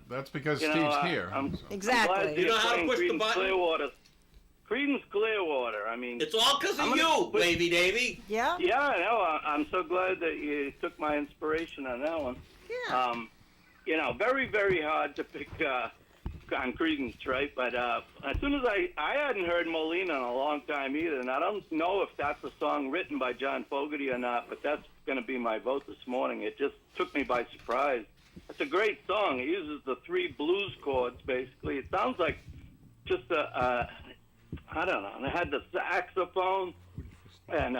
That's because You know, Steve's here. I'm Exactly. glad You know how to playing push the Creedence button? Clearwater. Creedence Clearwater. I mean, It's all because of I'm gonna you, put- Wavy Davy. Yeah. yeah, I know. I'm so glad that you took my inspiration on that one. Yeah. You know, very, very hard to pick on Creedence, right? But as soon as I hadn't heard Molina in a long time either, and I don't know if that's a song written by John Fogerty or not, but that's going to be my vote this morning. It just took me by surprise. It's a great song. It uses the 3 blues chords, basically. It sounds like just I don't know. It had the saxophone and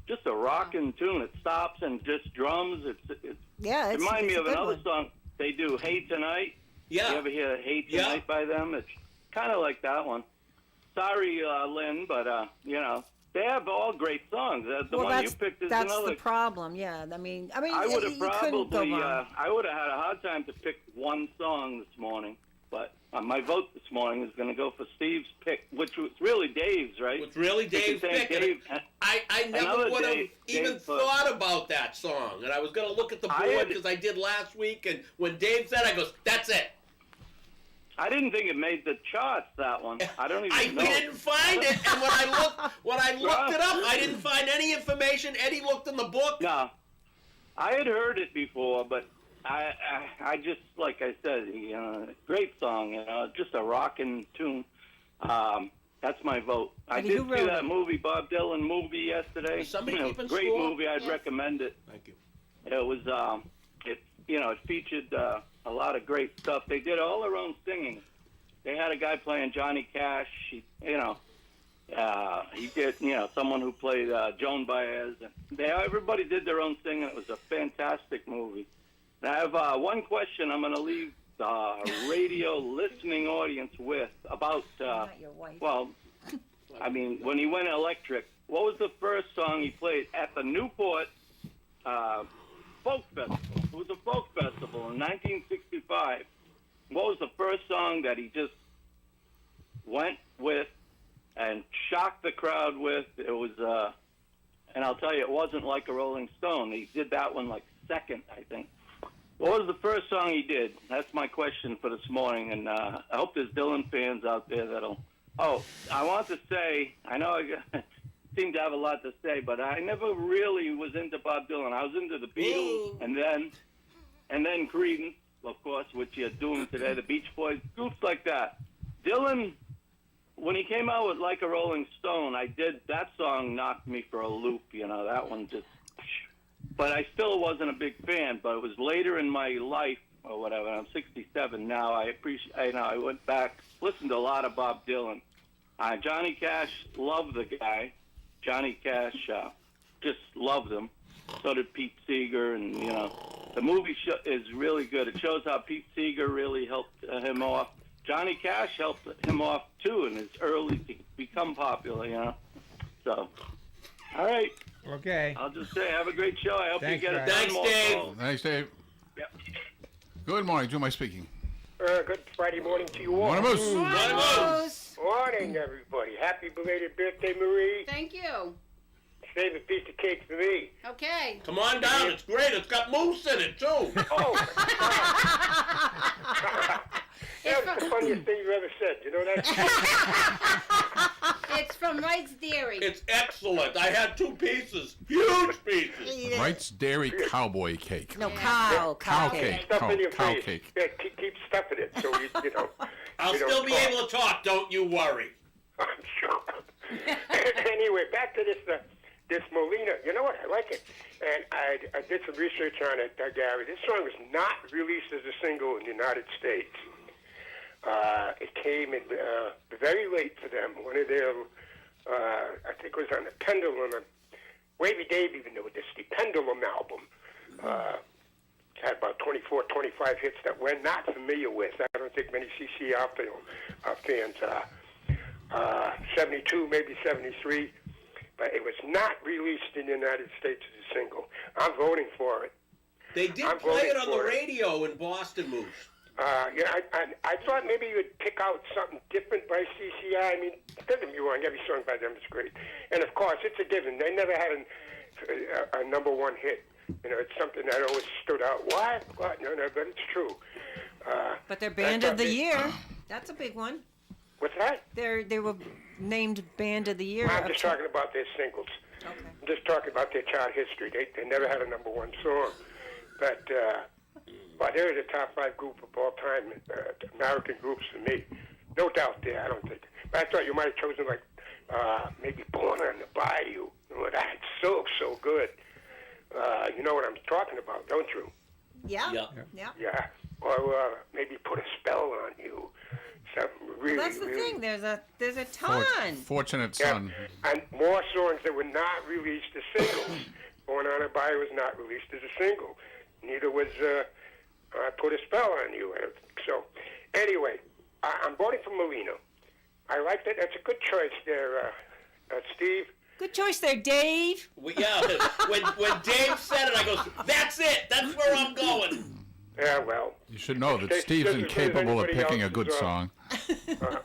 just a rocking tune. It stops and just drums. It reminds me of another song they do, Hey Tonight. Yeah. You ever hear Hey Tonight by them? It's kind of like that one. Sorry, Lynn, but, you know, they have all great songs. The one you picked is that's another. the problem, yeah. I mean, I would have you couldn't go probably, wrong. I would have had a hard time to pick one song this morning. But my vote this morning is going to go for Steve's pick, which was really Dave's, right? It's really Dave's pick. Dave, I never would have even Dave, thought about that song. And I was going to look at the board because I did last week. And when Dave said, I goes, that's it. I didn't think it made the charts, that one. I don't even know. We didn't find it. And when I looked it up, I didn't find any information. Eddie looked in the book. No. I had heard it before, but I just, like I said, you know, great song, you know, just a rocking tune. That's my vote. I did see that movie, Bob Dylan movie yesterday. Is somebody keeping great score? movie. I'd recommend it. Thank you. It was, it featured a lot of great stuff. They did all their own singing. They had a guy playing Johnny Cash. He did, someone who played Joan Baez. Everybody did their own singing. It was a fantastic movie. And I have one question I'm going to leave the radio listening audience with about, Not your wife. when he went electric, what was the first song he played at the Newport Folk Festival? It was a folk festival in 1965. What was the first song that he just went with and shocked the crowd with? It was, and I'll tell you, it wasn't Like a Rolling Stone. He did that one like second, I think. What was the first song he did? That's my question for this morning, and I hope there's Dylan fans out there that'll... Oh, I want to say, I know I seem to have a lot to say, but I never really was into Bob Dylan. I was into the Beatles, and then Creedence, of course, which you're doing today, the Beach Boys, groups like that. Dylan, when he came out with Like a Rolling Stone, that song knocked me for a loop, that one just... But I still wasn't a big fan, but it was later in my life, or whatever, I'm 67 now, I went back, listened to a lot of Bob Dylan. Johnny Cash, loved the guy. Johnny Cash, just loved him. So did Pete Seeger, and, the movie is really good. It shows how Pete Seeger really helped him off. Johnny Cash helped him off, too, in his early to become popular, So, all right. Okay. I'll just say, have a great show. I hope Thanks, you get it Brian. done more. Dave. Thanks, Dave. Yep. Good morning. To whom am I speaking? Good Friday morning to you all. Morning, Moose. Morning, everybody. Happy belated birthday, Marie. Thank you. Save a piece of cake for me. Okay. Come on down. It's great. It's got moose in it, too. Oh, my God. That's the funniest thing you ever said. You know that? It's from Wright's Dairy. It's excellent. I had 2 pieces. Huge pieces. Wright's Dairy Cowboy Cake. No, Cow cake. cake. Stuff in your Cow face. cake. Yeah, keep stuffing it so you know. I'll we don't still be talk. able to talk. Don't you worry. I'm sure. Anyway, back to this Molina. You know what? I like it. And I did some research on it, Gary. This song was not released as a single in the United States. It came in very late for them. One of their, I think it was on the Pendulum. Wavy Dave even knew this. The Pendulum album had about 24, 25 hits that we're not familiar with. I don't think many CCR fans are. 72, maybe 73. But it was not released in the United States as a single. I'm voting for it. They did I'm play it voting on the for it. radio in Boston, Moose. I thought maybe you would pick out something different by CCI. I mean, don't get me wrong, every song by them is great. And, of course, it's a given. They never had a number one hit. It's something that always stood out. What? No, but it's true. But they're Band of the Year. That's a big one. What's that? They were named Band of the Year. I'm just talking about their singles. Okay. I'm just talking about their chart history. They never had a number one song. But they're the top 5 group of all time, American groups for me. No doubt there, I don't think. But I thought you might have chosen, like, maybe Born on the Bayou. Oh, that's so good. You know what I'm talking about, don't you? Yeah. Yeah. Yeah. Or maybe Put a Spell on You. Something really, Well, that's the really... thing. There's a ton. Fortunate Yeah, Son. and more songs that were not released as singles. Born on a Bayou was not released as a single. Neither was Put a Spell on You. So, anyway, I'm voting for Molina. I like that. That's a good choice there, Steve. Good choice there, Dave. Yeah, when Dave said it, I go, that's it. That's where I'm going. Yeah, well. You should know that Just Steve's as good as incapable of anybody picking a else's, good song.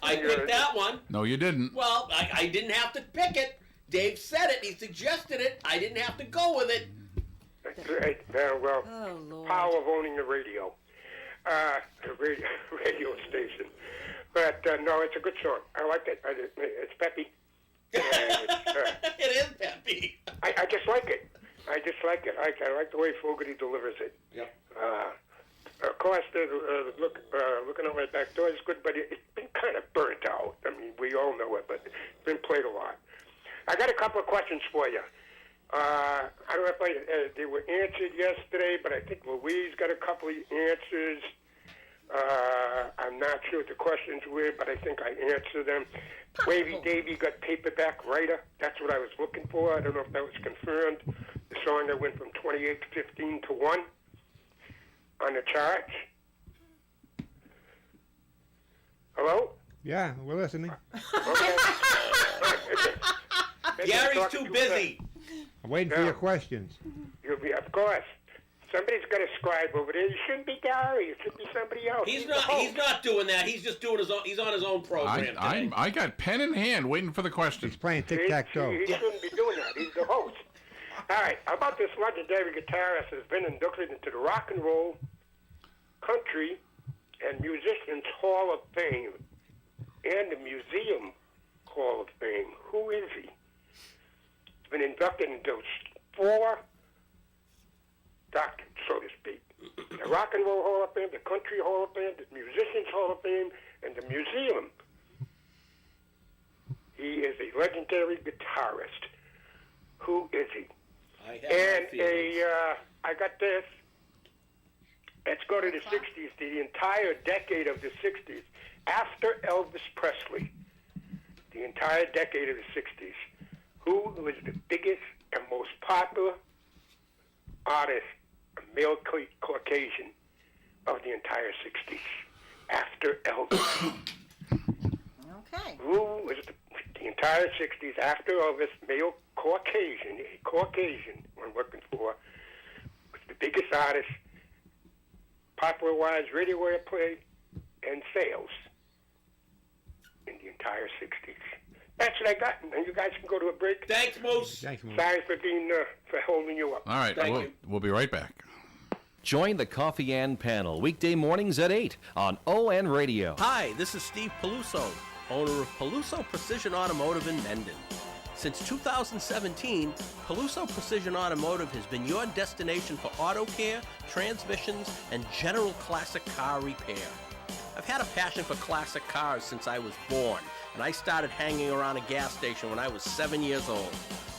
I picked that one. No, you didn't. Well, I didn't have to pick it. Dave said it. He suggested it. I didn't have to go with it. That's right. Yeah, well, Oh, Lord. power of owning a radio. A radio station. But, no, it's a good song. I like it. It's peppy. It is peppy. I just like it. I just like it. I like the way Fogerty delivers it. Yep. Of course, looking out my back door is good, but it's been kind of burnt out. I mean, we all know it, but it's been played a lot. I got a couple of questions for you. I don't know if they were answered yesterday, but I think Louise got a couple of answers. I'm not sure what the questions were, but I think I answered them. Wavy Davy got paperback writer. That's what I was looking for. I don't know if that was confirmed. The song that went from 28 to 15 to 1 on the charts. Hello? Yeah, we're listening. Okay. Maybe I'm Gary's talking too busy. I'm waiting for Yeah. your questions. You'll be, of course. Somebody's got a scribe over there. It shouldn't be Gary. It should be somebody else. He's the not. host. He's not doing that. He's just doing his own. He's on his own program today. I got pen in hand waiting for the He's questions. playing tic-tac-toe. He shouldn't be doing that. He's the host. All right. How about this legendary guitarist has been inducted into the Rock and Roll, Country, and Musicians Hall of Fame and the Museum Hall of Fame? Who is he? He's been inducted into those 4 doctrines, so to speak. The Rock and Roll Hall of Fame, the Country Hall of Fame, the Musicians Hall of Fame, and the Museum. He is a legendary guitarist. Who is he? I have And my feelings. I got this. Let's go to the 60s, the entire decade of the 60s. After Elvis Presley, the entire decade of the 60s, who was the biggest and most popular artist, male Caucasian, of the entire 60s? After Elvis. Okay. Who was the entire 60s after Elvis, male Caucasian, a Caucasian, I'm looking for, was the biggest artist, popular-wise, radio airplay, and sales in the entire 60s. That's what I got, and you guys can go to a break. Thanks, Moose. Thanks, Moose. Sorry for being, for holding you up. All right, Thank you. we'll be right back. Join the Coffee and Panel weekday mornings at 8 on ON Radio. Hi, this is Steve Peluso, owner of Peluso Precision Automotive in Mendon. Since 2017, Peluso Precision Automotive has been your destination for auto care, transmissions, and general classic car repair. I've had a passion for classic cars since I was born, and I started hanging around a gas station when I was 7 years old.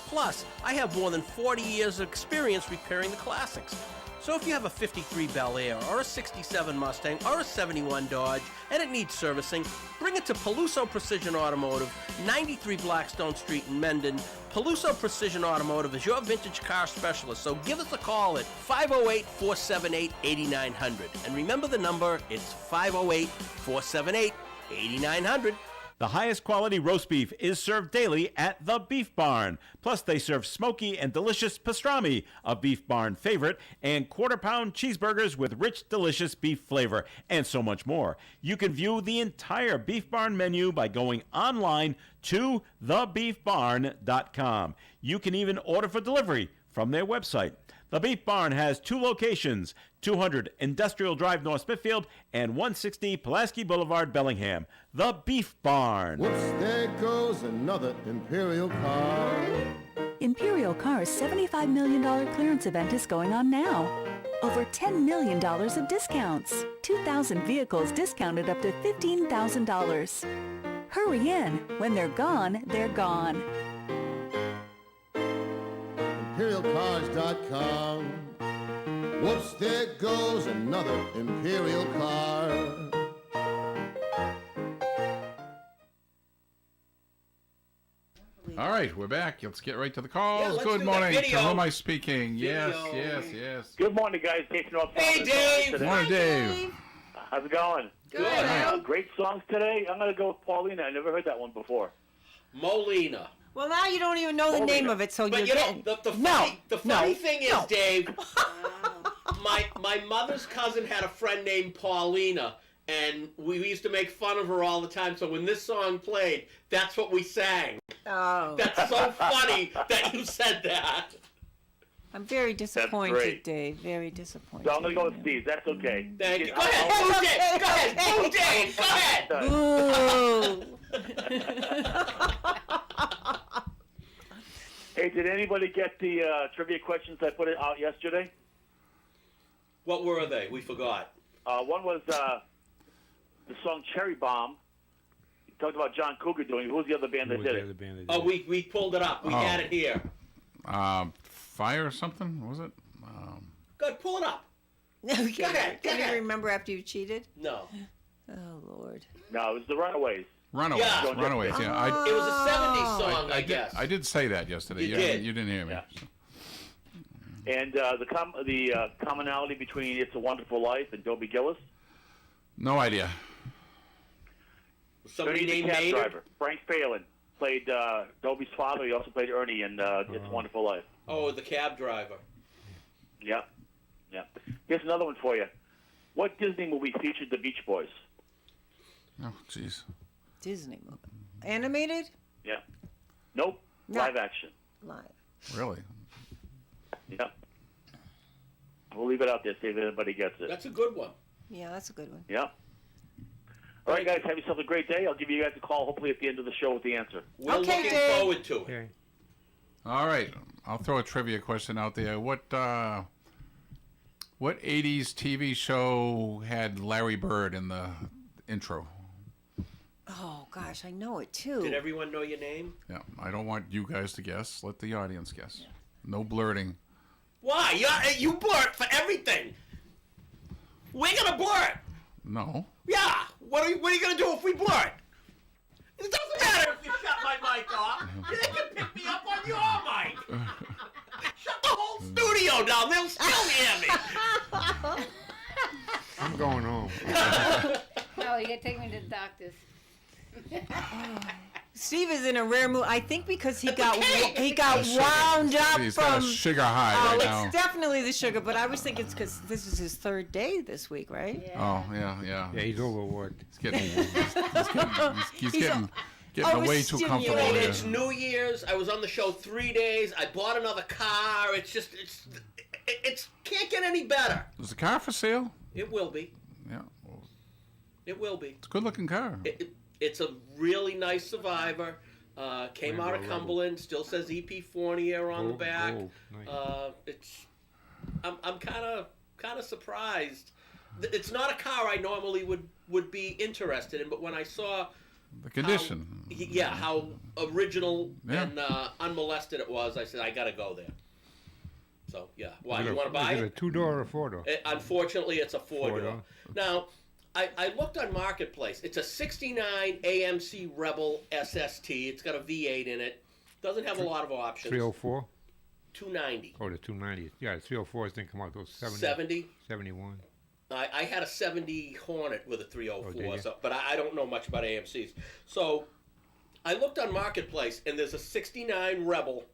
Plus, I have more than 40 years of experience repairing the classics. So if you have a 53 Bel Air, or a 67 Mustang, or a 71 Dodge, and it needs servicing, bring it to Peluso Precision Automotive, 93 Blackstone Street in Mendon. Peluso Precision Automotive is your vintage car specialist, so give us a call at 508-478-8900. And remember the number, it's 508-478-8900. The highest quality roast beef is served daily at the Beef Barn. Plus, they serve smoky and delicious pastrami, a Beef Barn favorite, and quarter-pound cheeseburgers with rich, delicious beef flavor, and so much more. You can view the entire Beef Barn menu by going online to thebeefbarn.com. You can even order for delivery from their website. The Beef Barn has 2 locations, 200 Industrial Drive, North Smithfield, and 160 Pulaski Boulevard, Bellingham. The Beef Barn. Whoops, there goes another Imperial car. Imperial Car's $75 million clearance event is going on now. Over $10 million of discounts. 2,000 vehicles discounted up to $15,000. Hurry in. When they're gone, they're gone. ImperialCars.com. Whoops, there goes another Imperial car. All right, we're back. Let's get right to the calls. Yeah, let's Good do that morning. To video. whom am I speaking? Yes, Video. yes. Good morning, guys. Dave from North Hey, Carolina. Dave. Good morning, Dave. How's it going? Good. Great songs today. I'm going to go with Paulina. I never heard that one before. Molina. Well, now you don't even know the name of it, so But you're you know, getting... the funny thing is, no. Dave, my mother's cousin had a friend named Paulina, and we used to make fun of her all the time. So when this song played, that's what we sang. Oh. That's so funny that you said that. I'm very disappointed, great. Dave. Very disappointed. So I'm going to go with Steve. That's okay. Thank you. Go ahead, boo Dave. Go ahead, boo Dave. Go ahead. Boo. Hey, did anybody get the trivia questions I put out yesterday? What were they? We forgot. One was the song Cherry Bomb. You talked about John Cougar doing it. Who was the other band that did it? Oh, we pulled it up. We had it here. Fire or something, was it? Good, pull it up. Okay. Go ahead. Can you remember after you cheated? No. Oh, Lord. No, it was the Runaways. Runaways. Yeah. Runaways, yeah. It was a 70s song, I guess. I did say that yesterday. You did. You didn't hear me. Yeah. So. And the commonality between It's a Wonderful Life and Dobie Gillis. No idea. Somebody Ernie the named cab Maynard? driver. Frank Phelan played Dobie's father. He also played Ernie in It's a Wonderful Life. Oh, the cab driver. Yep. Yep. Here's another one for you. What Disney movie featured the Beach Boys? Oh, jeez. Disney movie. Animated? Yeah. Nope. No. Live action. Live. Really? Yep. We'll leave it out there, see if anybody gets it. That's a good one. Yeah, that's a good one. Yep. All right, guys, have yourself a great day. I'll give you guys a call hopefully at the end of the show with the answer. We're Okay, looking Dave. forward to it. Okay. All right. I'll throw a trivia question out there. What 80s TV show had Larry Bird in the intro? Oh, gosh, I know it, too. Did everyone know your name? Yeah, I don't want you guys to guess. Let the audience guess. No blurting. Why? You blurt for everything. We're gonna blurt. No. Yeah. What are you gonna do if we blurt? It doesn't matter if you shut my mic off. They can pick me up on your mic. Shut the whole studio down. They'll still hear me. I'm going home. No, you gotta take me to the doctor's. Steve is in a rare mood. I think because he got cake. wound up He's got a from... sugar high Oh, right it's now. definitely the sugar, but I was thinking it's because this is his third day this week, right? Oh, yeah. Yeah, he's overworked. He's getting way too comfortable overstimulated. here. It's New Year's. I was on the show 3 days. I bought another car. It's can't get any better. Is the car for sale? It will be. Yeah. It will be. It's a good-looking car. It's a really nice Survivor. Came out of Cumberland. Still says EP Fournier on the back. Nice. I'm kind of surprised. It's not a car I normally would be interested in, but when I saw The condition. how original Yeah. and unmolested it was, I said I gotta go there. So yeah, why Is it you want to buy Is it a it? 2-door or a 4-door? Unfortunately, it's a 4-door. 4-door. Now, I looked on Marketplace. It's a '69 AMC Rebel SST. It's got a V8 in it. Doesn't have a lot of options. 304? 290. Oh, the 290. Yeah, the 304s didn't come out. Those 70. 70. 71. I had a 70 Hornet with a 304, Oh, did you? but I don't know much about AMCs. So I looked on Marketplace, and there's a '69 Rebel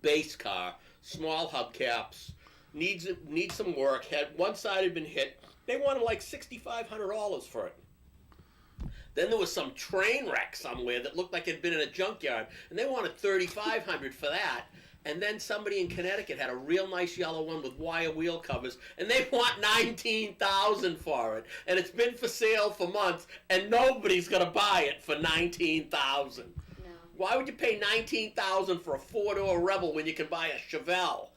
base car, small hubcaps, needs some work. Had one side had been hit. They wanted like $6,500 for it. Then there was some train wreck somewhere that looked like it had been in a junkyard, and they wanted $3,500 for that. And then somebody in Connecticut had a real nice yellow one with wire wheel covers, and they want $19,000 for it. And it's been for sale for months, and nobody's gonna buy it for $19,000. No. Why would you pay $19,000 for a 4-door Rebel when you can buy a Chevelle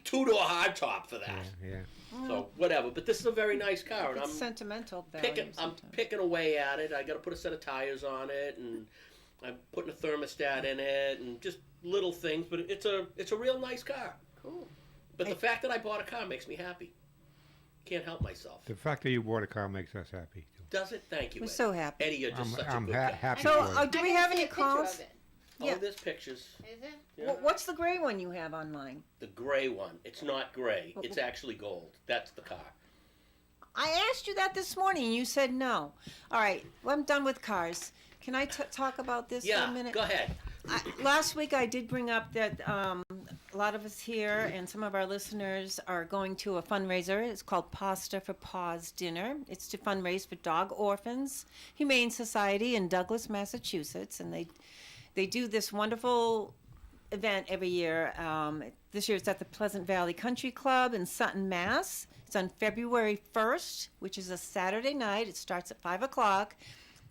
2-door hardtop for that? Yeah. So whatever. But this is a very nice car, and It's I'm sentimental value. I'm sometimes. picking away at it. I got to put a set of tires on it, and I'm putting a thermostat in it, and just little things. But it's a real nice car. Cool. But the fact that I bought a car makes me happy. Can't help myself. The fact that you bought a car makes us happy. Too. Does it? Thank you. We're Eddie. so happy. Eddie, you're just such a I'm good guy. happy So, for it. do I we gotta have see any a picture calls? of it. Yeah. Oh, there's pictures. Is it? Yeah. What's the gray one you have online? The gray one. It's not gray. It's actually gold. That's the car. I asked you that this morning, and you said no. All right, well, I'm done with cars. Can I talk about this for a minute? Go ahead. Last week I did bring up that a lot of us here and some of our listeners are going to a fundraiser. It's called Pasta for Paws Dinner. It's to fundraise for Dog Orphans Humane Society in Douglas, Massachusetts, and they do this wonderful event every year. This year it's at the Pleasant Valley Country Club in Sutton, Mass. It's on February 1st, which is a Saturday night. It starts at 5 o'clock.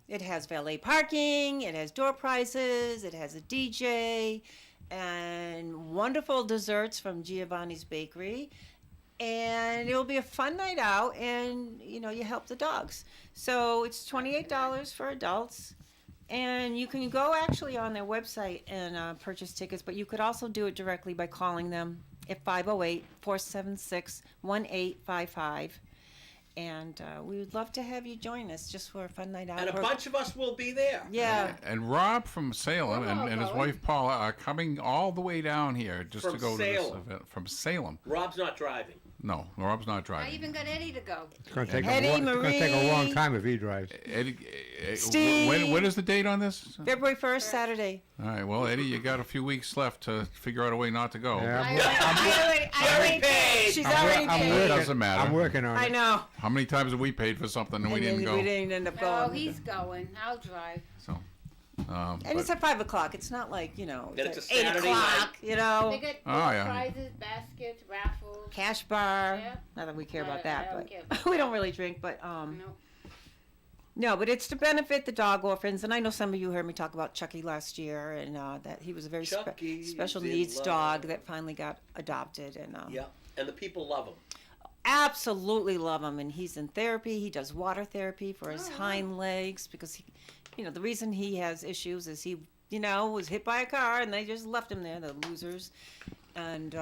It has valet parking, it has door prizes, it has a DJ, and wonderful desserts from Giovanni's Bakery. And it'll be a fun night out, and, you know, you help the dogs. So it's $28 for adults. And you can go actually on their website and purchase tickets, but you could also do it directly by calling them at 508-476-1855. And we would love to have you join us just for a fun night out. And a bunch of us will be there. Yeah. And Rob from Salem and his wife Paula are coming all the way down here just From to go to Salem. this event. From Salem. Rob's not driving. No, Rob's not I driving. even got Eddie to go. It's going to take Eddie, it's going to take a long Marie. time if he drives. Eddie, Steve. when is the date on this? February 1st, Saturday. All right, well, Eddie, you got a few weeks left to figure out a way not to go. Yeah, I already paid. She's already I'm paid. working, Doesn't matter. I'm working on it. I know. How many times have we paid for something and we didn't go? We didn't end up No, going. he's going. I'll drive. So, And it's at 5 o'clock. It's not like, you know, Then it's it's at a 8 Saturday o'clock, you know. They get Oh, yeah. prizes, baskets, raffles. Cash bar. Yeah. Not that we care I about don't that, care but about we don't really drink. But No. no, but it's to benefit the dog orphans. And I know some of you heard me talk about Chucky last year, and that he was a very Chucky's special in needs love. dog that finally got adopted. And Yeah. And the people love him. absolutely love him. And he's in therapy. He does water therapy for his hind legs because he, you know, the reason he has issues is he, you know, was hit by a car and they just left him there, the losers. And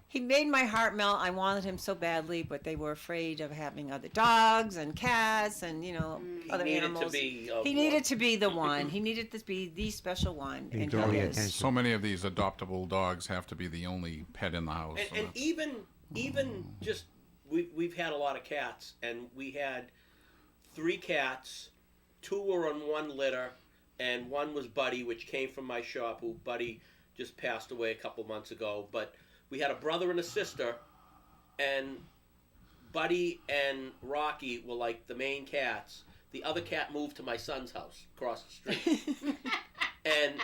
he made my heart melt. I wanted him so badly, but they were afraid of having other dogs and cats and, you know, other needed to animals. be He needed to be the one. He needed to be the special one. He And told he me is. attention. so many of these adoptable dogs have to be the only pet in the house. so And that's- even just we've had a lot of cats, and we had 3 cats. 2 were on one litter, and one was Buddy, which came from my shop. Who Buddy just passed away a couple months ago. But we had a brother and a sister, and Buddy and Rocky were like the main cats. The other cat moved to my son's house across the street. And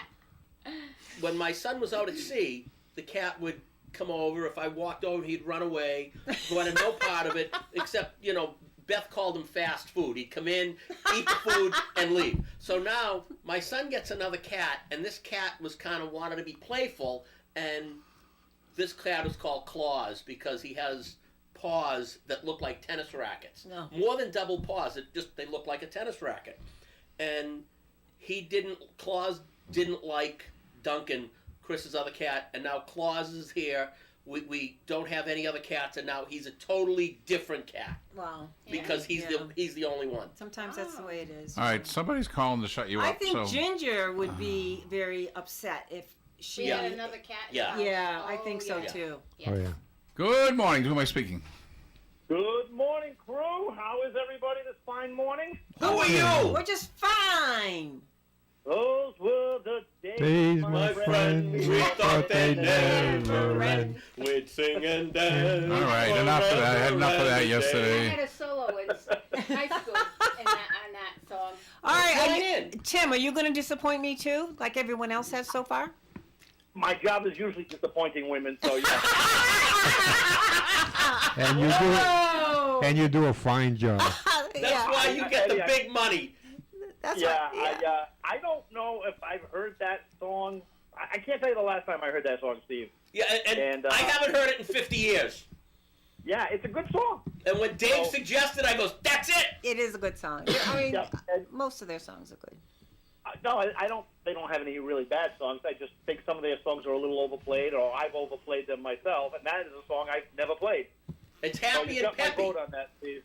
when my son was out at sea, the cat would come over. If I walked over, he'd run away. Wanted no part of it, except, you know, Beth called him fast food. He'd come in, eat the food, and leave. So now my son gets another cat, and this cat was kind of wanted to be playful, and this cat is called Claws because he has paws that look like tennis rackets. No. More than double paws. They look like a tennis racket. And Claws didn't like Duncan, Chris's other cat, and now Claus is here. We don't have any other cats, and now he's a totally different cat Wow. because he's the only one. Sometimes that's the way it is. all right, somebody's calling to shut you I up. think so Ginger would be very upset if she. We had another cat. Yeah. Yeah, I think so yeah. too. Oh, yeah. good morning. Who am I speaking? Good morning, crew. How is everybody this fine morning? Who are you? We're just fine. Those were the days, Days, My friend, we thought they'd never end. We'd sing and dance. All right, enough of that. I had enough of that I yesterday. had a solo in high school on that song. All right, right, Join in. Tim, are you going to disappoint me too, like everyone else has so far? My job is usually disappointing women, so yeah. And you do a fine job. That's why you get the big money. That's I don't know if I've heard that song. I can't tell you the last time I heard that song, Steve. Yeah, and I haven't heard it in 50 years. Yeah, it's a good song. And when Dave suggested, I goes, "That's it." It is a good song. I mean, most of their songs are good. No, I don't. They don't have any really bad songs. I just think some of their songs are a little overplayed, or I've overplayed them myself, and that is a song I've never played. It's happy so you and got my peppy. vote on that, Steve.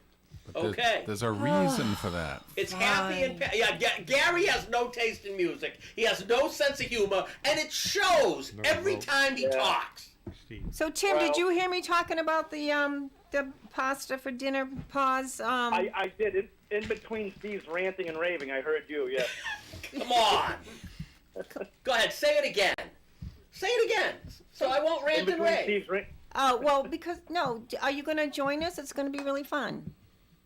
Okay. There's a reason for that. It's happy and yeah. Gary has no taste in music. He has no sense of humor, and it shows every time he talks. So, Tim, did you hear me talking about the pasta for dinner pause? I did. In between Steve's ranting and raving, I heard you, yeah. Come on. Go ahead, say it again. Say it again, so I won't rant and rave. Oh, well, because, are you going to join us? It's going to be really fun.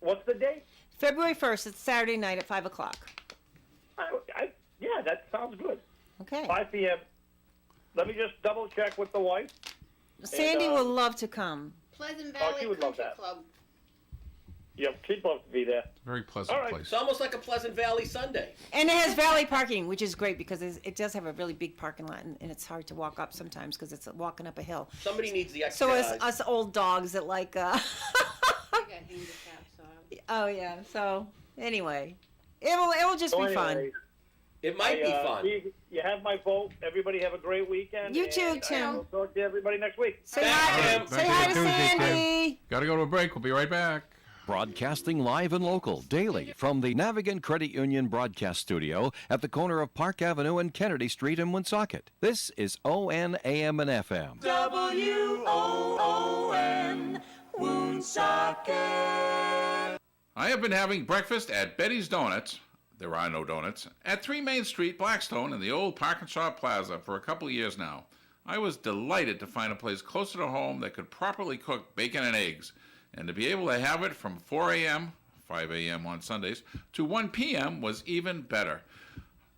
What's the date? February 1st. It's Saturday night at 5 o'clock. Yeah, that sounds good. Okay. 5 p.m. Let me just double check with the wife. Sandy will love to come. Pleasant Oh, Valley she would love Country that. Club. Yeah, she'd love to be there. Very pleasant place. It's almost like a Pleasant Valley Sunday. And it has valet parking, which is great because it does have a really big parking lot, and it's hard to walk up sometimes because it's walking up a hill. Somebody needs the extra. So us old dogs that like. I got handicapped, so. Oh yeah. So anyway, it will just be fun. It might be fun. Steve, you have my vote. Everybody have a great weekend. You too, and Tim. I'll talk to everybody next week. Say hi to Sandy. Got to go to a break. We'll be right back. Broadcasting live and local daily from the Navigant Credit Union broadcast studio at the corner of Park Avenue and Kennedy Street in Woonsocket. This is ON AM and FM. WOON, Woonsocket. I have been having breakfast at Betty's Donuts. There are no donuts. At 3 Main Street, Blackstone, in the old Park and Shop Plaza for a couple of years now. I was delighted to find a place closer to home that could properly cook bacon and eggs, and to be able to have it from 4 a.m., 5 a.m. on Sundays, to 1 p.m. was even better.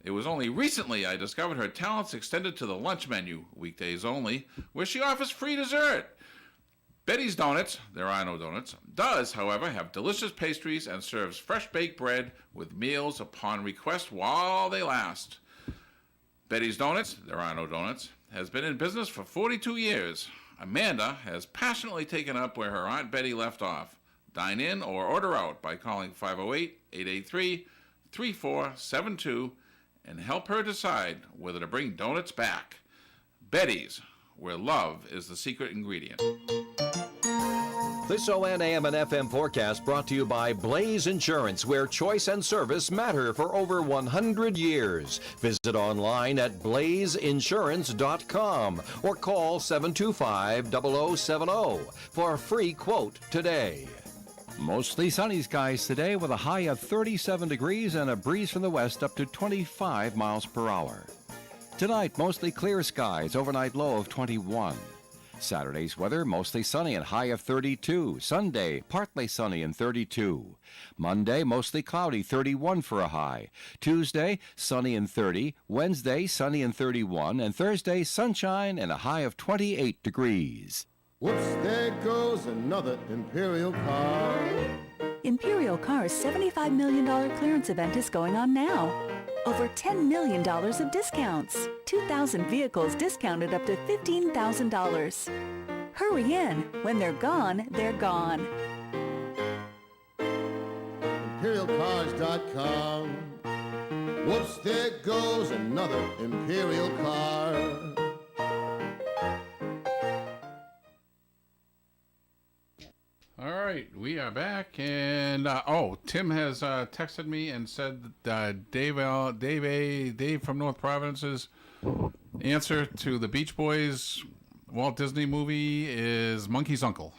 It was only recently I discovered her talents extended to the lunch menu, weekdays only, where she offers free dessert. Betty's Donuts, there are no donuts, does, however, have delicious pastries and serves fresh baked bread with meals upon request while they last. Betty's Donuts, there are no donuts, has been in business for 42 years. Amanda has passionately taken up where her Aunt Betty left off. Dine in or order out by calling 508-883-3472 and help her decide whether to bring donuts back. Betty's, where love is the secret ingredient. This ON AM and FM forecast brought to you by Blaze Insurance, where choice and service matter for over 100 years. Visit online at blazeinsurance.com or call 725-0070 for a free quote today. Mostly sunny skies today with a high of 37 degrees and a breeze from the west up to 25 miles per hour. Tonight, mostly clear skies, overnight low of 21. Saturday's weather, mostly sunny and high of 32. Sunday, partly sunny and 32. Monday, mostly cloudy, 31 for a high. Tuesday, sunny and 30. Wednesday, sunny and 31. And Thursday, sunshine and a high of 28 degrees. Whoops, there goes another Imperial car. Imperial Car's $75 million clearance event is going on now. Over $10 million of discounts. 2,000 vehicles discounted up to $15,000. Hurry in. When they're gone, they're gone. ImperialCars.com. Whoops, there goes another Imperial car. All right, we are back, and Tim has texted me and said that Dave from North Providence's answer to the Beach Boys Walt Disney movie is Monkey's Uncle.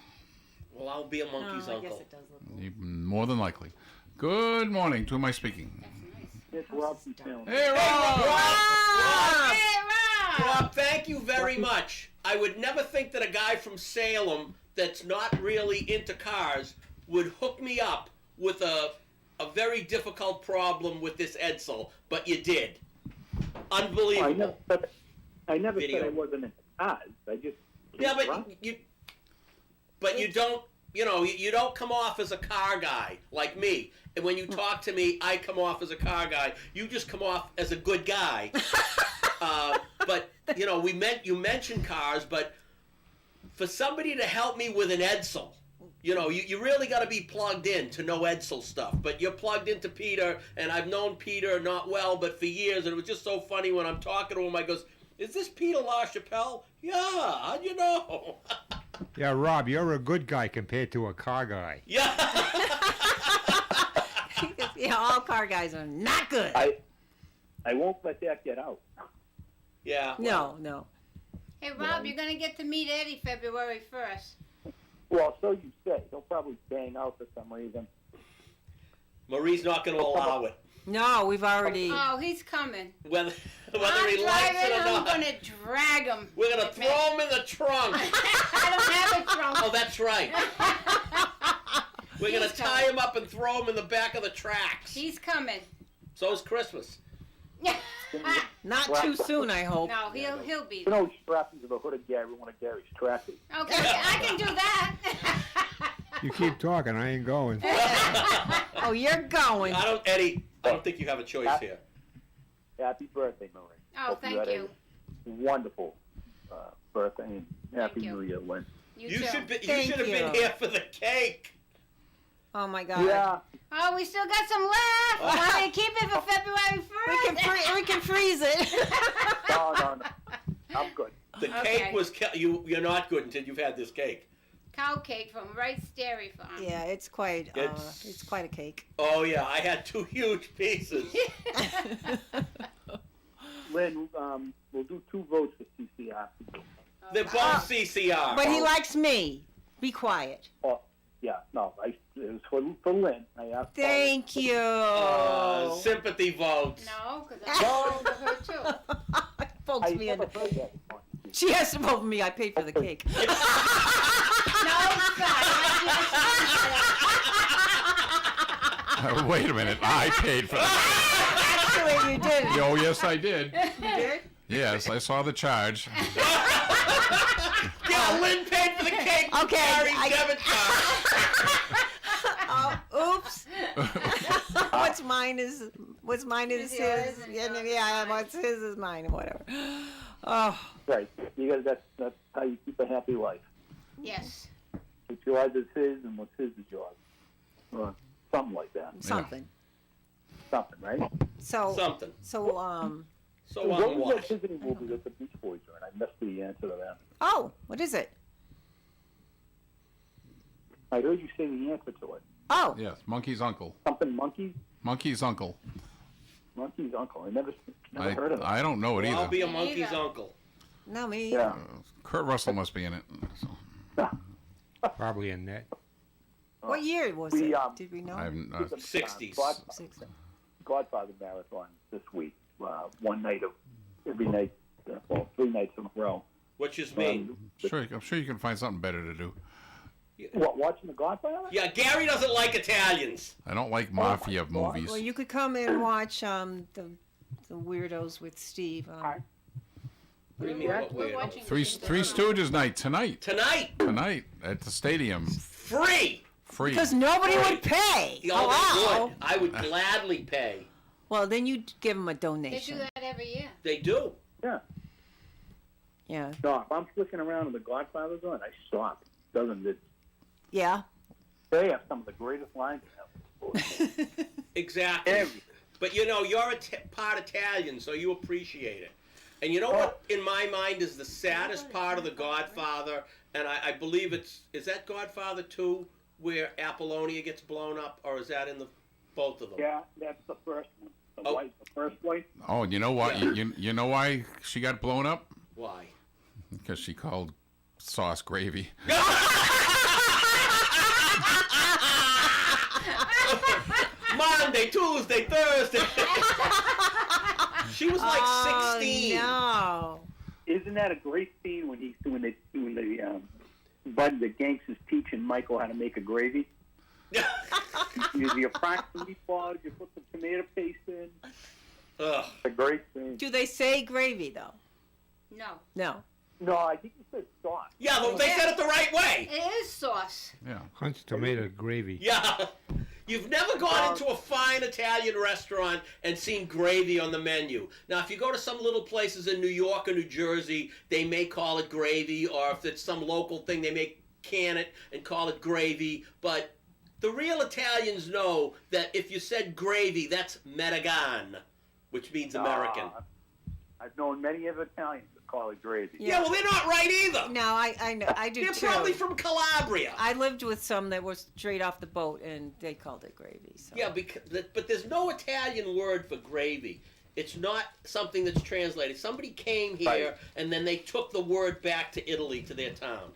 Well, I'll be a monkey's uncle. I guess it does look cool. More than likely. Good morning. To whom am I speaking? It's Rob from Salem. Hey, Rob! Rob, thank you very much. I would never think that a guy from Salem that's not really into cars would hook me up with a a very difficult problem with this Edsel, but you did. Unbelievable. I never Video. said I wasn't into cars. I just Yeah, but you don't. You know, you don't come off as a car guy like me. And when you talk to me, I come off as a car guy. You just come off as a good guy. But you know, you mentioned cars, but for somebody to help me with an Edsel, you know, you really got to be plugged in to know Edsel stuff. But you're plugged into Peter, and I've known Peter not well, but for years, and it was just so funny when I'm talking to him. I goes, "Is this Peter LaChapelle?" "Yeah, how'd you know?" Yeah, Rob, you're a good guy compared to a car guy. Yeah. Yeah, all car guys are not good. I won't let that get out. Yeah. No. Hey, Rob, you're going to get to meet Eddie February 1st. Well, so you say. He'll probably bang out for some reason. Marie's not going to allow it. No, we've already. Oh, he's coming. Whether I'm he likes it driving, or I'm not. going to drag him. We're going to throw him in the trunk. I don't have a trunk. Oh, that's right. We're going to tie him up and throw him in the back of the tracks. He's coming. So's Christmas. Not too soon, I hope. No, he'll be You there. know, strapped into the hood of Gary, one of Gary's tractors. Okay, I can do that. You keep talking, I ain't going. Oh, you're going. Eddie, I don't think you have a choice here. Happy birthday, Marie. Oh, Hope thank had you. A wonderful birthday, and Happy you. New Year, Lynn. You should have been you. here for the cake. Oh my God. Yeah. Oh, we still got some left. Want me to keep it for February 1st? We can freeze it. No. I'm good. The cake was you're not good until you've had this cake. Cow cake from Wright's Dairy Farm. Yeah, it's quite. It's- It's quite a cake. Oh yeah, I had 2 huge pieces. Lynn, we'll do 2 votes for CCR. They're both CCR. But he likes me. Be quiet. Oh, yeah, no, it was for Lynn. I asked. Thank you. Sympathy votes. No, because I voted for her too. Folks, I me never and heard that before. she has to vote for me. I paid for the cake. No, son. Wait a minute, I paid for that. Actually, you did. Oh, yes, I did. You did? Yes, I saw the charge. Yeah, Lynn paid for the cake. Okay, Gary's debit card. Oh, oops. What's mine is his. yours and Yeah, what's his is mine, and whatever. Oh. Right, that's how you keep a happy life. Yes. What's yours is his, and what's his is yours. Or something like that. Something. Something, right? So. Something. So So what was what? that visiting movie that the Beach Boys are in? I missed the answer to that. Oh, what is it? I heard you say the answer to it. Oh. Yes, Monkey's Uncle. Something Monkey? Monkey's Uncle. Monkey's Uncle. I never heard of it. I don't know it Well, I'll either. be a Me monkey's neither. uncle. No, me. Yeah. Kurt Russell must be in it. So. Probably in that. What year was We, it? Did we know? I haven't. 60s. Godfather Marathon this week. One night of every night, 3 nights in a row. Which is me. I'm sure you can find something better to do. What, watching The Godfather? Yeah, Gary doesn't like Italians. I don't like mafia movies. Well, you could come and watch the Weirdos with Steve. What do you mean? What We're weirdo? watching Three Stooges night tonight. Tonight, At the stadium. free. Free. Because nobody would pay. Oh, Hello. they would. I would gladly pay. Well, then you'd give them a They do donation. that every year. They do. Yeah. Yeah. No, if I'm flicking around and The Godfather's on, I stop. Doesn't it? Yeah. They have some of the greatest lines ever. Exactly. But you know, you're part Italian, so you appreciate it. And you know what, in my mind, is the saddest part of The Godfather, and I believe is that Godfather 2 where Apollonia gets blown up, or is that in both of them? Yeah, that's the first one. The first wife. Oh, you know what? Yeah. You know why she got blown up? Why? Because she called sauce gravy. Monday, Tuesday, Thursday. She was like 16. No. Isn't that a great scene when he's doing the Bud the gangster's teaching Michael how to make a gravy? you fry some meatballs, you put some tomato paste in. Ugh. It's a great thing. Do they say gravy though? No. No. No, I think it says sauce. Yeah, but they said it the right way. It is sauce. Yeah. Hunt's tomato gravy. Yeah. You've never gone into a fine Italian restaurant and seen gravy on the menu. Now, if you go to some little places in New York or New Jersey, they may call it gravy, or if it's some local thing, they may can it and call it gravy. But the real Italians know that if you said gravy, that's Metagan, which means American. I've known many of Italians that call it gravy. Yeah, well, they're not right either. No, I know. I do They're too. probably from Calabria. I lived with some that were straight off the boat, and they called it gravy. So. Yeah, but there's no Italian word for gravy. It's not something that's translated. Somebody came here, and then they took the word back to Italy, to their town.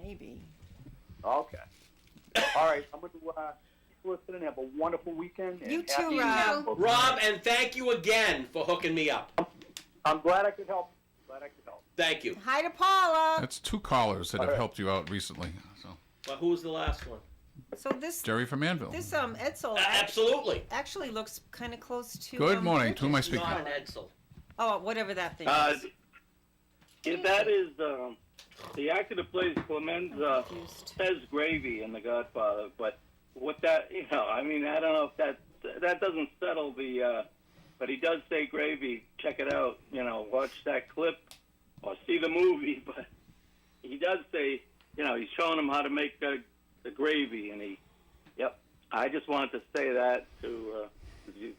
Maybe. Okay. All right, I'm going to keep listening. Have a wonderful weekend. And You too, happy Rob. weekend. Rob, and thank you again for hooking me up. I'm glad I could help. Thank you. Hi to Paula. That's 2 callers that have helped you out recently. So Well, who was the last one? So this Jerry from Anvil. this Edsel absolutely actually looks kind of close to. Good morning. To whom am I speaking? Not an Edsel. Oh, whatever that thing is. Yeah, that is the actor that plays Clemenza says gravy in The Godfather, but what that I mean, I don't know if that doesn't settle the. But he does say gravy. Check it out. Watch that clip or see the movie. But he does say, he's showing him how to make the gravy, and Yep. I just wanted to say that to you.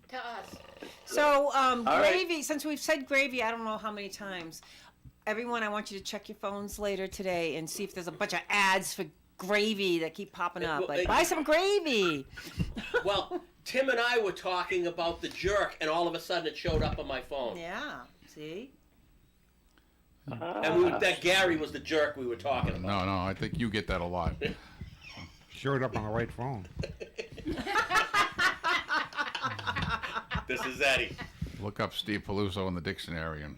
To us. So gravy. right. Since we've said gravy, I don't know how many times. Everyone, I want you to check your phones later today and see if there's a bunch of ads for gravy that keep popping up. Like, buy some gravy. Well, Tim and I were talking about The Jerk, and all of a sudden it showed up on my phone. Yeah. See. And that Gary was the jerk we were talking about. No, I think you get that a lot. Showed up on the right phone. This is Eddie. Look up Steve Peluso in the dictionary and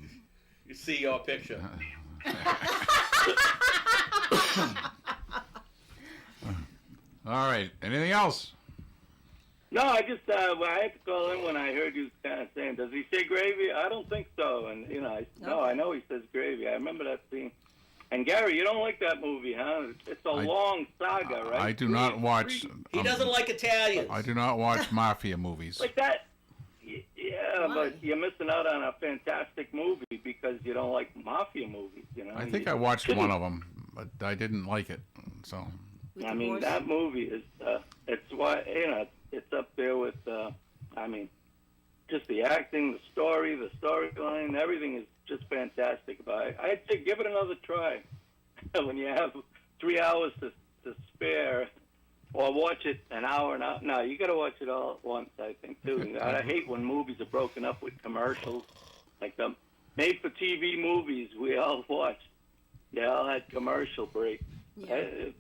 You see your picture. All right. Anything else? No, I just I had to call in when I heard you kind of saying, "Does he say gravy?" I don't think so, and I know he says gravy. I remember that scene. And Gary, you don't like that movie, huh? It's a long saga, right? I do not watch. He doesn't like Italians. I do not watch mafia movies. Like that. Yeah, but you're missing out on a fantastic movie because you don't like mafia movies. I think I watched one of them, but I didn't like it. So. I mean, that movie is. It's why it's up there with. Just the acting, the storyline, everything is just fantastic about it. I'd say give it another try when you have 3 hours to spare, or watch it an hour and out. No, you got to watch it all at once. I think too. I hate when movies are broken up with commercials, like the made-for-TV movies we all watched. They all had commercial breaks. Yeah. It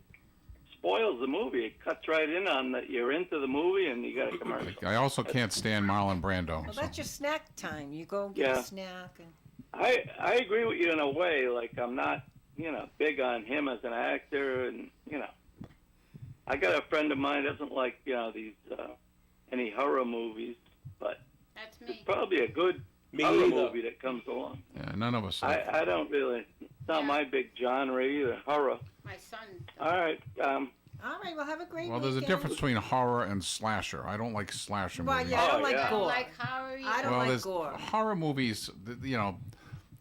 spoils the movie. It cuts right in on that. You're into the movie and you got a commercial. I also can't stand Marlon Brando. Well, that's your snack time. You go get a snack. And... I agree with you in a way. Like, I'm not, big on him as an actor. And, I got a friend of mine who doesn't like, these, any horror movies. But That's me. it's probably a good Me horror either. movie that comes along. Yeah, none of us. I don't really, it's not my big genre either, horror. My son. All right. All right, well, have a great Well, there's a weekend. difference between horror and slasher. I don't like slasher Well, movies. yeah, I don't like yeah. I gore. don't like horror either. I don't Well, like there's gore. horror movies,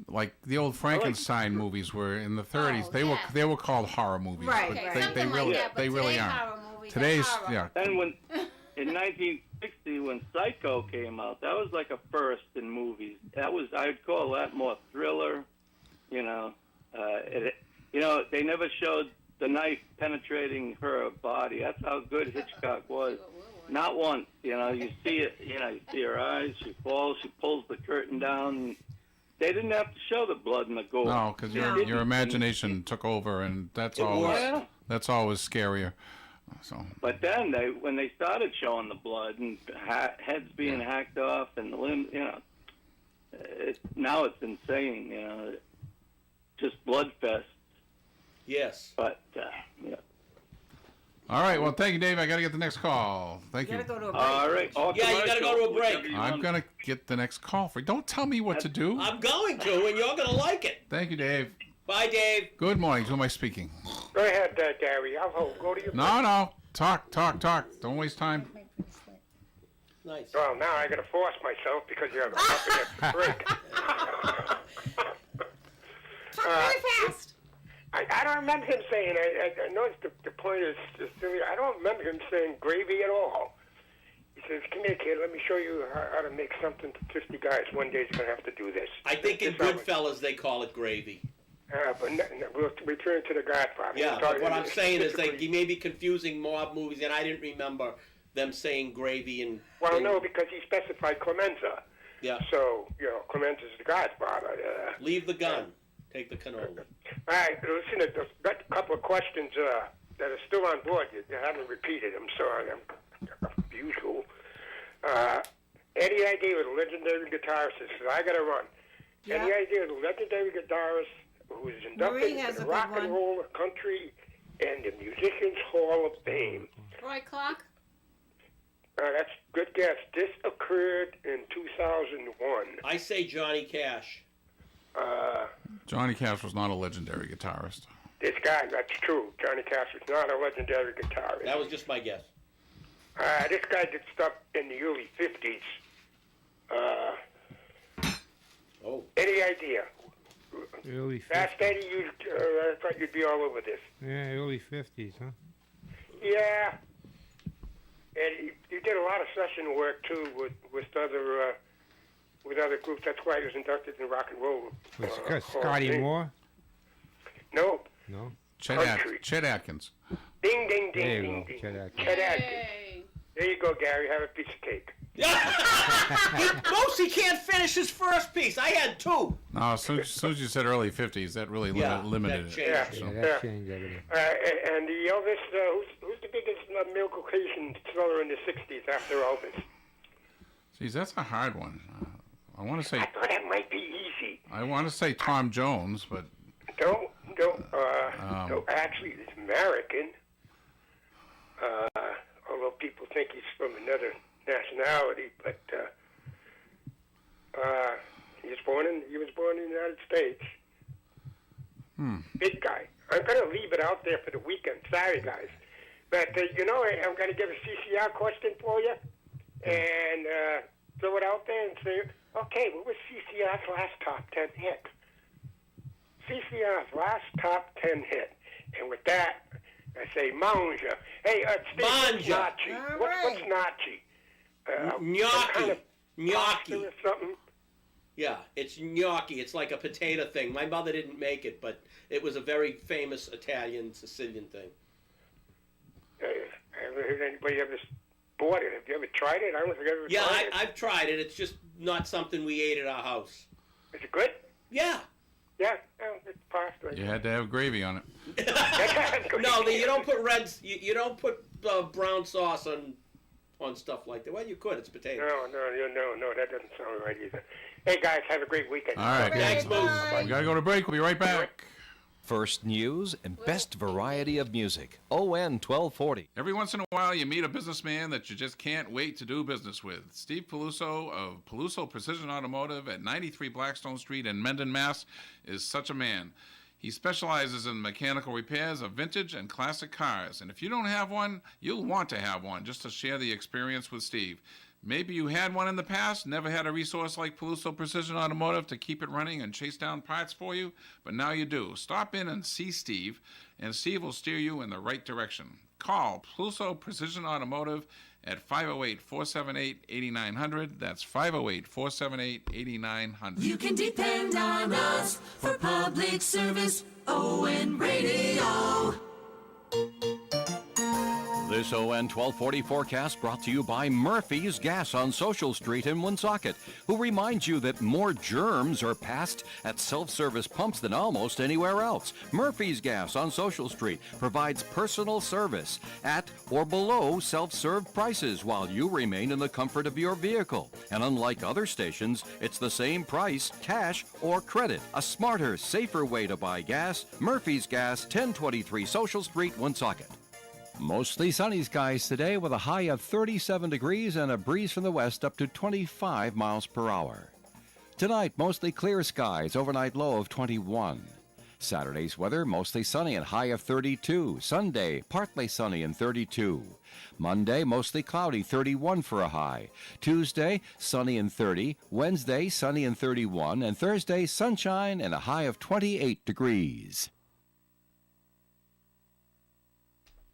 like the old Frankenstein movies were in the 30s. Oh, they yeah. were called horror movies. Right, but Okay, right. they something really like that, but they really today's aren't. horror movies are Today's horror. yeah. And when in 1960, when Psycho came out, that was like a first in movies. I'd call that more thriller. They never showed the knife penetrating her body. That's how good Hitchcock was. Not once. You see it. You see her eyes. She falls. She pulls the curtain down. They didn't have to show the blood and the gore. No, because your imagination took over, and that's always scarier. So. But then when they started showing the blood and heads being hacked off and the limbs, now it's insane. Just blood fest. Yes. But All right. Well, thank you, Dave. I got to get the next call. Thank you. You gotta go to a break. All right. Off Yeah, you my gotta show, go to a break. whichever you I'm want. going to get the next call for you. Don't tell me what to do. I'm going to, and you're gonna like it. Thank you, Dave. Bye, Dave. Good morning. Who am I speaking? Go ahead, Gary. I'll go to you. No. Talk. Don't waste time. Nice. Well, now I got to force myself because you're up against the break. Talk really fast. I don't remember him saying. I know the point is silly. I don't remember him saying gravy at all. He says, "Come here, kid. Let me show you how to make something for 50 guys. One day he's gonna have to do this." I think in Goodfellas they call it gravy. But we'll return to the Godfather. Yeah, but what I'm saying is that you may be confusing mob movies, and I didn't remember them saying gravy and. Well, no, because he specified Clemenza. Yeah. So Clemenza's the Godfather. Leave the gun. Take the cannoli. All right, listen, I've got a couple of questions that are still on board. You haven't repeated them, so I'm usual. Any idea what a legendary guitarist is? I got to run. Yeah. Any idea what a legendary guitarist who is inducted Marie has into a the good Rock and one. Roll, Country, and the Musicians Hall of Fame? Roy Clark. That's a good guess. This occurred in 2001. I say Johnny Cash. Johnny Cash was not a legendary guitarist. This guy, that's true. Johnny Cash was not a legendary guitarist. That was just my guess. This guy did stuff in the early 50s. Any idea? Early Fast 50s. Eddie, I thought you'd be all over this. Yeah, early 50s, huh? Yeah. And he did a lot of session work, too, with other groups. That's why he was inducted in Rock and Roll. Was Hall of Scotty Fame. Moore? No. No. Chet Atkins. Ding, ding, ding, There you ding, go, ding. Chet Atkins. Chet Atkins. There you go, Gary. Have a piece of cake. Moosey can't finish his first piece. I had two. No, as soon as you said early 50s, that really limited that it. changed. Yeah, that changed everything. And the Elvis, who's the biggest milk occasion seller in the 60s after Elvis? Geez, that's a hard one. I want to say I thought that might be easy. I want to say Tom Jones, but No, actually, it's American. Although people think he's from another nationality, but he was born in the United States. Big guy. I'm going to leave it out there for the weekend. Sorry, guys. But, I'm going to give a CCR question for you and throw it out there and say, okay, what was CCR's last top 10 hit? CCR's last top 10 hit. And with that, I say Manja. Hey, Steve, what's Manja. Nachi? What's Nachi? Gnocchi. Pasta Gnocchi. or something? Yeah, it's gnocchi. It's like a potato thing. My mother didn't make it, but it was a very famous Italian, Sicilian thing. Have you heard anybody ever bought it? Have you ever tried it? I don't think I've ever Yeah, tried it. I've tried it. It's just not something we ate at our house. Is it good? Yeah. Yeah, it's pasta. you had to have gravy on it. No, you don't put you don't put brown sauce on stuff like that. Well, you could. It's potato. No, that doesn't sound right either. Hey, guys, have a great weekend. All right. Thanks, Moose. We got to go to break. We'll be right back. First news and best variety of music. ON 1240. Every once in a while, you meet a businessman that you just can't wait to do business with. Steve Peluso of Peluso Precision Automotive at 93 Blackstone Street in Mendon, Mass. is such a man. He specializes in mechanical repairs of vintage and classic cars. And if you don't have one, you'll want to have one just to share the experience with Steve. Maybe you had one in the past, never had a resource like Peluso Precision Automotive to keep it running and chase down parts for you, but now you do. Stop in and see Steve, and Steve will steer you in the right direction. Call Peluso Precision Automotive at 508-478-8900. That's 508-478-8900. You can depend on us for public service. ON Radio. This ON 1240 forecast brought to you by Murphy's Gas on Social Street in Woonsocket, who reminds you that more germs are passed at self-service pumps than almost anywhere else. Murphy's Gas on Social Street provides personal service at or below self-serve prices while you remain in the comfort of your vehicle. And unlike other stations, it's the same price, cash or credit. A smarter, safer way to buy gas. Murphy's Gas, 1023 Social Street, Woonsocket. Mostly sunny skies today with a high of 37 degrees and a breeze from the west up to 25 miles per hour. Tonight, mostly clear skies, overnight low of 21. Saturday's weather, mostly sunny and high of 32. Sunday, partly sunny and 32. Monday, mostly cloudy, 31 for a high. Tuesday, sunny and 30. Wednesday, sunny and 31. And Thursday, sunshine and a high of 28 degrees.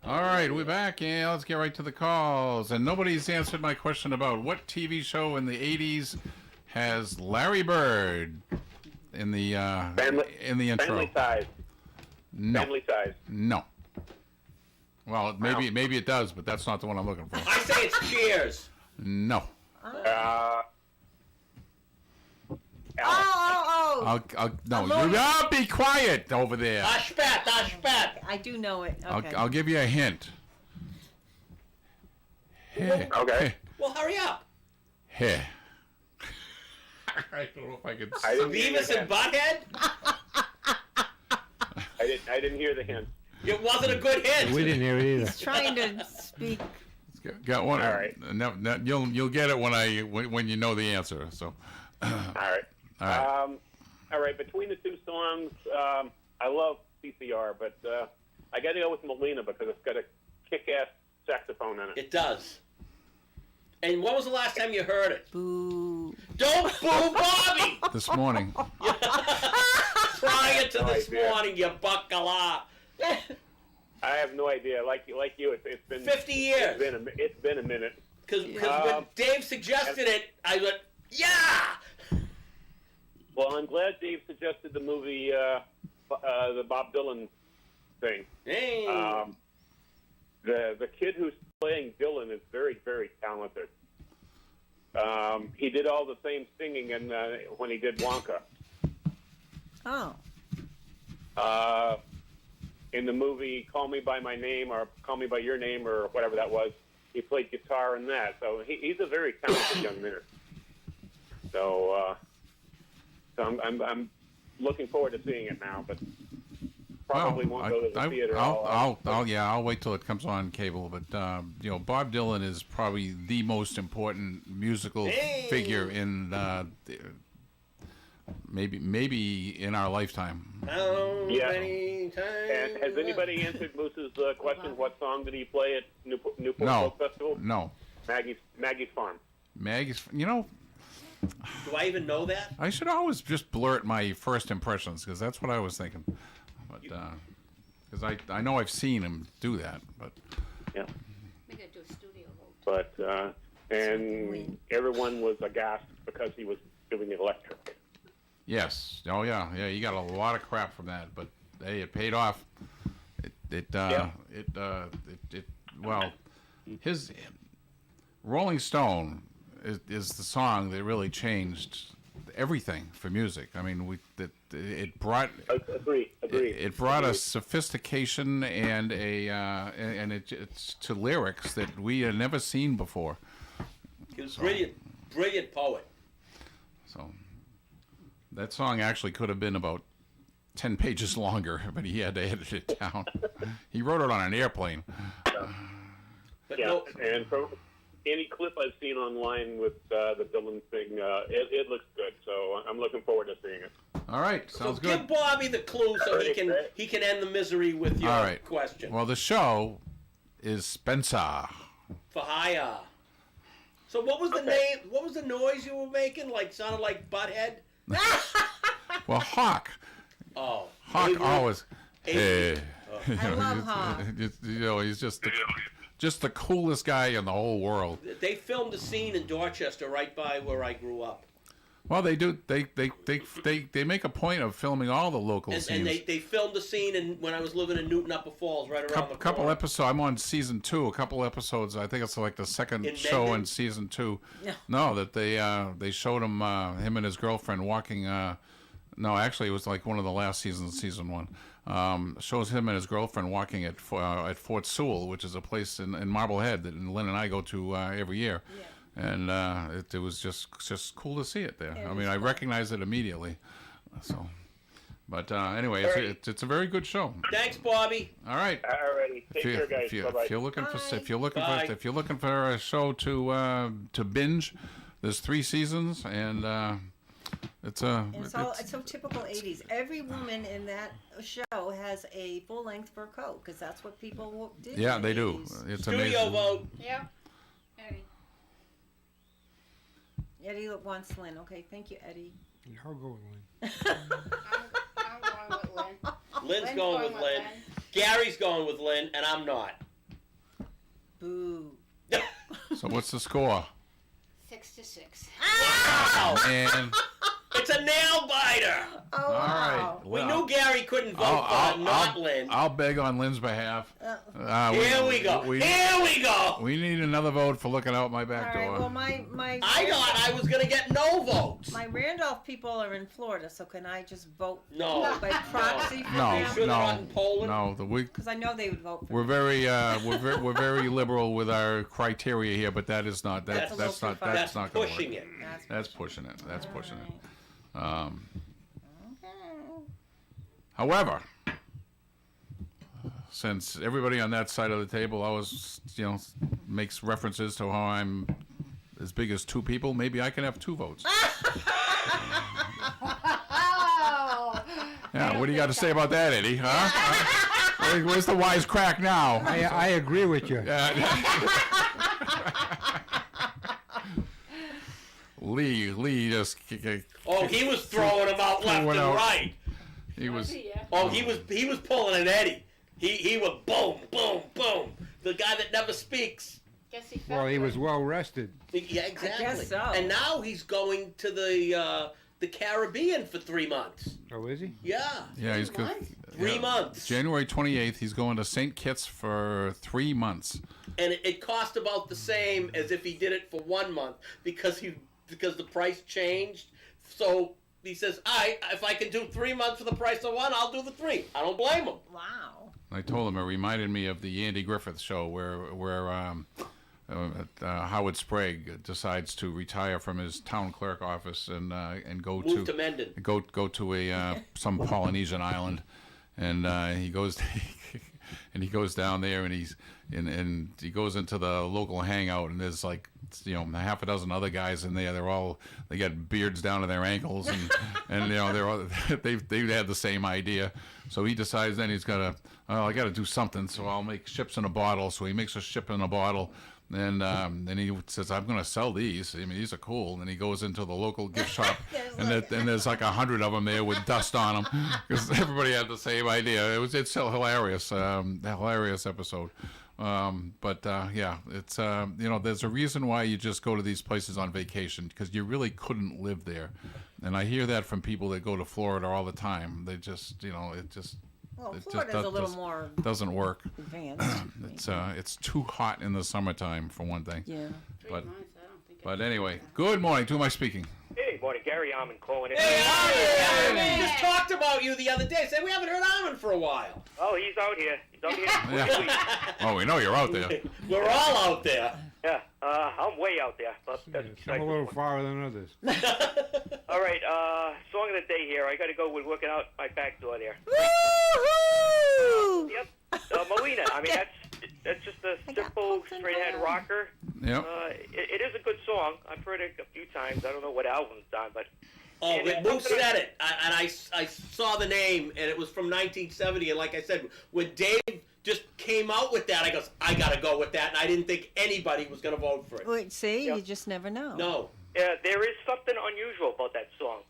All right, we're back. Yeah, let's get right to the calls. And nobody's answered my question about what TV show in the 80s has Larry Bird in the intro. Family Size. No. Family Size. No. Well, maybe it does, but that's not the one I'm looking for. I say it's Cheers. No. Oh. No, be quiet over there. Ashpat. I do know it. Okay. I'll give you a hint. Hey. Okay. Well, hurry up. Hey. I don't know if I can. Beavis and Butthead? I didn't hear the hint. It wasn't a good hint. We didn't hear it either. He's trying to speak. Got one. All right. No, you'll get it when you know the answer. So. All right. All right. Between the two songs, I love CCR, but I got to go with Molina because it's got a kick-ass saxophone in it. It does. And when was the last time you heard it? Boo. Don't boo Bobby! This morning. Prior to this morning, you buckala. I have no idea. Like you, it's been 50 years. It's been a minute. Because when Dave suggested it, I went, yeah! Well, I'm glad Dave suggested the movie, the Bob Dylan thing. Hey. The kid who's playing Dylan is very, very talented. He did all the same singing when he did Wonka. Oh. In the movie Call Me By My Name or Call Me By Your Name or whatever that was, he played guitar in that. So he's a very talented young man. So I'm looking forward to seeing it now, but probably won't go to the theater. I'll wait till it comes on cable. But Bob Dylan is probably the most important musical figure in maybe in our lifetime. Yeah. And has anybody answered Moose's question? What song did he play at Newport Folk Festival? No. Maggie's Farm. Maggie's. Do I even know that? I should always just blurt my first impressions because that's what I was thinking. But because I know I've seen him do that, but yeah. We gotta do a studio vote. But and everyone was aghast because he was doing it electric. Yes. Oh yeah. He got a lot of crap from that, but hey, it paid off. Well, his Rolling Stone is the song that really changed everything for music. I mean, it brought it brought a sophistication and it's to lyrics that we had never seen before. He was brilliant poet. So that song actually could have been about 10 pages longer, but he had to edit it down. He wrote it on an airplane. And from any clip I've seen online with the Dylan thing, it looks good. So I'm looking forward to seeing it. All right, sounds good. Give Bobby the clue so he can end the misery with your question. Well, the show is Spencer. For hire. So what was the name? What was the noise you were making? Sounded like Butthead. Well, Hawk. Oh. Hawk always. Hey. I love Hawk. He's just the coolest guy in the whole world. They filmed a scene in Dorchester right by where I grew up. Well, they do. They make a point of filming all the local scenes. And they filmed a scene when I was living in Newton Upper Falls, right around the couple episodes. I'm on season 2. A couple episodes. I think it's like the second show in season 2. No, that they showed him and his girlfriend walking. No, actually, it was like one of the last seasons, season 1. Shows him and his girlfriend walking at Fort Sewell, which is a place in Marblehead that Lynn and I go to every year. Yeah. And it was just cool to see it there. I mean, I recognized it immediately. So, But anyway, it's a very good show. Thanks, Bobby. All right. Alrighty. Take care, guys. Bye-bye. If you're looking Bye. if you're looking for a show to binge, there's 3 seasons, and it's so typical 80s. Every woman in that show has a full-length fur coat because that's what people did. Yeah, in they the do. 80s. It's Studio amazing. vote. Yep. Eddie. Eddie wants Lynn. Okay, thank you, Eddie. I'll go with Lynn. I'm going with Lynn. Lynn's going with Lynn. Gary's going with Lynn, and I'm not. Boo. So what's the score? 6-6. Wow! And It's a nail biter. Oh, all right. wow. We knew Gary couldn't vote for not Lynn. I'll beg on Lynn's behalf. Here we go. Here we go. We need another vote for looking out my All back right, door. well, my I thought I was going to get no votes. My Randolph people are in Florida, so can I just vote No. by proxy for No, them? sure they're not in Poland? no. Because I know they would vote for We're me. very we're very liberal with our criteria here, but that is not That's a little that's not too far. that's not going to pushing work. it. That's pushing it. That's pushing it. However, since everybody on that side of the table always, makes references to how I'm as big as 2 people, maybe I can have 2 votes. Oh. Yeah, what do you got to say about that, Eddie? Huh? Where's the wise crack now? I agree with you. Lee just. Oh, he was throwing them out left and right. He was. Oh, he was pulling an Eddie. He was boom, boom, boom. The guy that never speaks. Guess he Well, he was well rested. Yeah, exactly. guess so. And now he's going to the Caribbean for 3 months. Oh, is he? Yeah. Yeah, he's good. 3 months. January 28th, he's going to St. Kitts for 3 months. And it cost about the same as if he did it for 1 month because the price changed. So he says, if I can do 3 months for the price of 1, I'll do the 3. I don't blame him. Wow. I told him it reminded me of the Andy Griffith show where Howard Sprague decides to retire from his town clerk office and go Move to Mendon. go to a some Polynesian island, and he goes and he goes down there and he goes into the local hangout, and there's like half a dozen other guys in there. They got beards down to their ankles, and they've had the same idea. So he decides then he's got I got to do something. So I'll make ships in a bottle. So he makes a ship in a bottle. And then he says, I'm going to sell these. I mean, these are cool. And then he goes into the local gift shop, and there's like 100 of them there with dust on them because everybody had the same idea. It's so hilarious, hilarious episode. Yeah, it's there's a reason why you just go to these places on vacation because you really couldn't live there. And I hear that from people that go to Florida all the time. They just, Well, it Florida's just a little more doesn't work. advanced. It's too hot in the summertime for one thing. Yeah. But anyway, good morning. To who am I speaking? Hey, morning, Gary Armand calling in. Hey, Armin! We just talked about you the other day. Said we haven't heard Armin for a while. Oh, he's out here. He's out here. Yeah. Oh, we know you're out there. We're all out there. Yeah, I'm way out there. But that's Some a little farther than others. All right, song of the day here. I got to go with working out my back door there. Woo-hoo! Yep. Melina. I mean, that's just a simple, straight-ahead rocker. Yep. It is a good song. I've heard it a few times. I don't know what album it's on, but. Oh, Moose said it, and I saw the name, and it was from 1970. And like I said, when Dave just came out with that, I got to go with that, and I didn't think anybody was going to vote for it. Wait, see, you just never know. No. Yeah, there is something unusual about that song.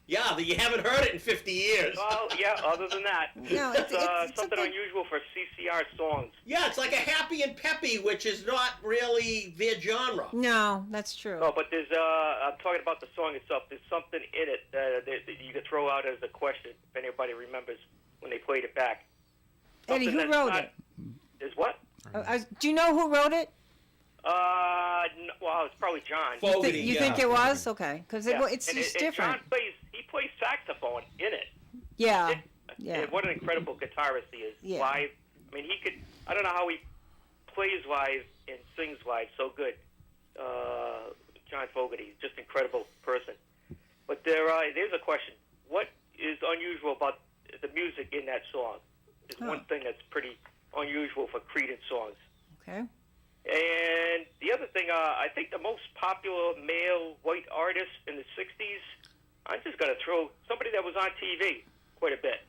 Yeah, you haven't heard it in 50 years. Well, yeah, other than that. No, it's something unusual for CCR songs. Yeah, it's like a happy and peppy, which is not really their genre. No, that's true. No, but there's, I'm talking about the song itself. There's something in it that you could throw out as a question, if anybody remembers when they played it back. Eddie, who wrote it? Is what? Do you know who wrote it? Well, it's probably John. You think it was? Okay, because it's just different. And he plays saxophone in it. Yeah. Yeah. What an incredible guitarist he is. Yeah. Live. I mean, I don't know how he plays live and sings live so good. John Fogerty, just incredible person. But there's a question. What is unusual about the music in that song. Is one thing that's pretty unusual for Creedence songs. Okay. And the other thing, I think the most popular male white artist in the 60s, I'm just going to throw somebody that was on TV quite a bit.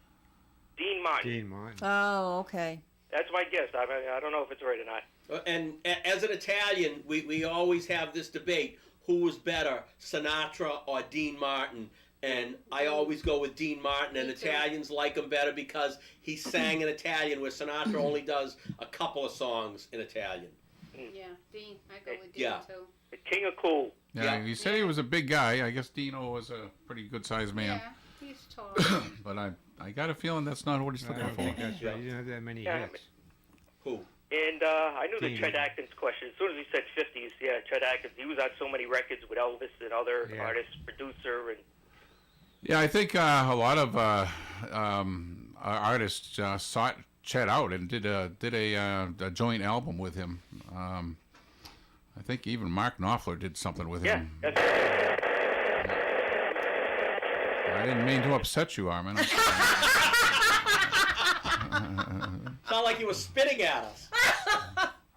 Dean Martin. Dean Martin. Oh, okay. That's my guess. I don't know if it's right or not. And as an Italian, we always have this debate: who was better, Sinatra or Dean Martin? And I always go with Dean Martin, and Italians like him better because he sang in Italian, where Sinatra only does a couple of songs in Italian. Yeah, Dean. I go with Dean too. The king of cool. Yeah, you said he was a big guy. I guess Dino was a pretty good-sized man. Yeah, he's tall. But I got a feeling that's not what he's looking for. That's right. He didn't have that many hits. Who? And I knew the Dean. Chet Atkins question. As soon as he said 50s, yeah, Chet Atkins. He was on so many records with Elvis and other artists, producer, and Yeah, I think a lot of artists sought Chet out and did a joint album with him. I think even Mark Knopfler did something with him. that's I didn't mean to upset you, Armin. Sound like you were spitting at us.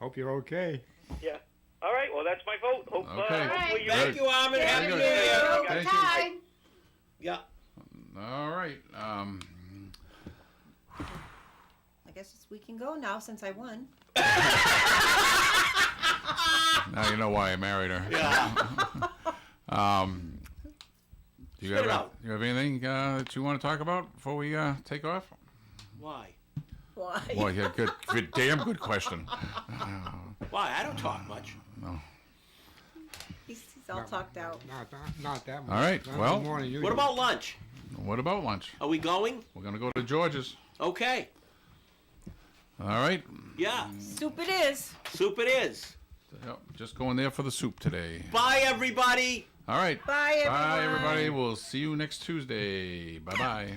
Hope you're okay. yeah. All right, well, that's my vote. Hope, Okay. hopefully you Thank you, Armin. Very Happy New good. Year. Thank you. Tied. Yeah. All right. I guess we can go now since I won. Now you know why I married her. Yeah. Do you Spit it have out. you have anything that you want to talk about before we take off? Why? Why? Well, yeah, good, damn good question. Why? I don't talk much. No. He's all talked out. Not that much. All right, Not well- more than usual. What about lunch? What about lunch? Are we going? We're gonna go to George's. Okay. All right. Yeah. Soup it is. Soup it is. Yep, just going there for the soup today. Bye, everybody. All right. Bye, everyone. Bye, everybody. We'll see you next Tuesday. Bye-bye.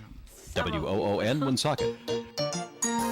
WOON Woonsocket.